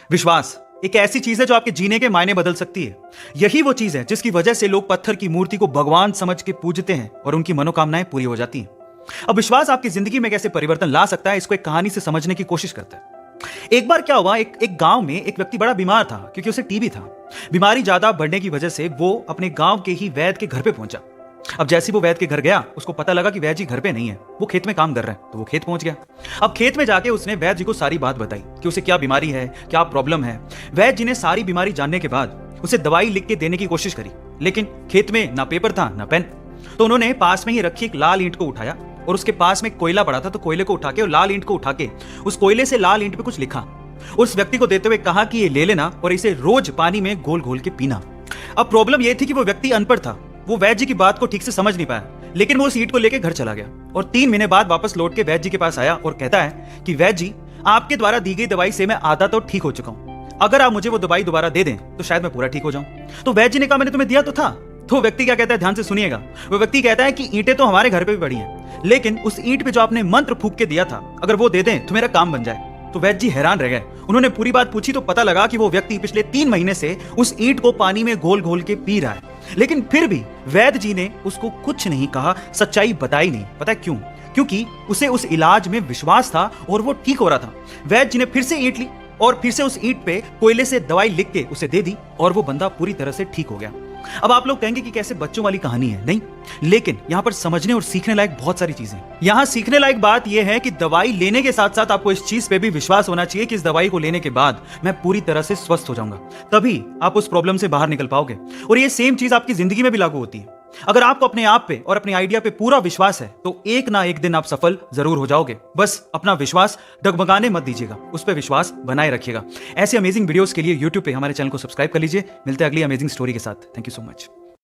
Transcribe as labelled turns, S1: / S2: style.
S1: विश्वास एक ऐसी चीज है जो आपके जीने के मायने बदल सकती है। यही वो चीज है जिसकी वजह से लोग पत्थर की मूर्ति को भगवान समझ के पूजते हैं और उनकी मनोकामनाएं पूरी हो जाती हैं। अब विश्वास आपकी जिंदगी में कैसे परिवर्तन ला सकता है, इसको एक कहानी से समझने की कोशिश करते हैं। एक बार क्या हुआ, एक गांव में एक व्यक्ति बड़ा बीमार था क्योंकि उसे टीबी था। बीमारी ज्यादा बढ़ने की वजह से वो अपने गांव के ही वैद्य के घर पे पहुंचा। अब जैसे वो वैद्य के घर गया, उसको पता लगा कि वैद्य जी घर पे नहीं है, वो खेत में काम कर रहे हैं। तो वो खेत पहुंच गया। अब खेत में जाके उसने वैद्य जी को सारी बात बताई कि उसे क्या बीमारी है, क्या प्रॉब्लम है। वैद्य जी ने सारी बीमारी जानने के बाद उसे दवाई लिख के देने की कोशिश करी, लेकिन खेत में ना पेपर था ना पेन। तो उन्होंने पास में ही रखी एक लाल ईंट को उठाया और उसके पास में कोयला पड़ा था, तो कोयले को उठा के और लाल ईंट को उठा के उस कोयले से लाल ईंट पे कुछ लिखा। उस व्यक्ति को देते हुए कहा कि ये ले लेना और इसे रोज पानी में घोल घोल के पीना। अब प्रॉब्लम यह थी कि वो व्यक्ति अनपढ़ था, वो वैद्य जी की बात को ठीक से समझ नहीं पाया, लेकिन वो उस ईंट को लेकर घर चला गया और 3 महीने बाद वापस लौट के वैद्य जी के पास आया और कहता है कि वैद्य जी, आपके द्वारा दी गई दवाई से मैं आधा तो ठीक हो चुका हूं, अगर आप मुझे वो दवाई दोबारा दे दें तो शायद मैं पूरा ठीक हो जाऊं। तो वैद्य जी ने कहा, मैंने तुम्हें दिया तो था। तो व्यक्ति क्या कहता है, ध्यान से सुनिएगा। वो व्यक्ति कहता है कि ईंटें तो हमारे घर पे भी पड़ी हैं, लेकिन उस ईंट पे जो आपने मंत्र फूंक के दिया था, अगर वो दे दें तो मेरा काम बन जाए। तो वैद्य जी हैरान रह गए। उन्होंने पूरी बात पूछी तो पता लगा कि वो व्यक्ति पिछले 3 महीने से उस ईंट को पानी में घोल घोल के पी रहा है, लेकिन फिर भी वैद्य जी ने उसको कुछ नहीं कहा, सच्चाई बताई नहीं। पता है क्यों? क्योंकि उसे उस इलाज में विश्वास था और वो ठीक हो रहा था। वैद्य जी ने फिर से ईंट ली और फिर से उस ईंट पे कोयले से दवाई लिख के उसे दे दी और वो बंदा पूरी तरह से ठीक हो गया। अब आप लोग कहेंगे कि कैसे बच्चों वाली कहानी है, नहीं, लेकिन यहां पर समझने और सीखने लायक बहुत सारी चीजें। यहां सीखने लायक बात यह है कि दवाई लेने के साथ साथ आपको इस चीज पे भी विश्वास होना चाहिए कि इस दवाई को लेने के बाद मैं पूरी तरह से स्वस्थ हो जाऊंगा, तभी आप उस प्रॉब्लम से बाहर निकल पाओगे। और ये सेम चीज आपकी जिंदगी में भी लागू होती है। अगर आपको अपने आप पे और अपने आइडिया पे पूरा विश्वास है तो एक ना एक दिन आप सफल जरूर हो जाओगे। बस अपना विश्वास डगमगाने मत दीजिएगा, उस पर विश्वास बनाए रखिएगा। ऐसे अमेजिंग वीडियोस के लिए YouTube पे हमारे चैनल को सब्सक्राइब कर लीजिए। मिलते हैं अगली अमेजिंग स्टोरी के साथ। Thank you so much.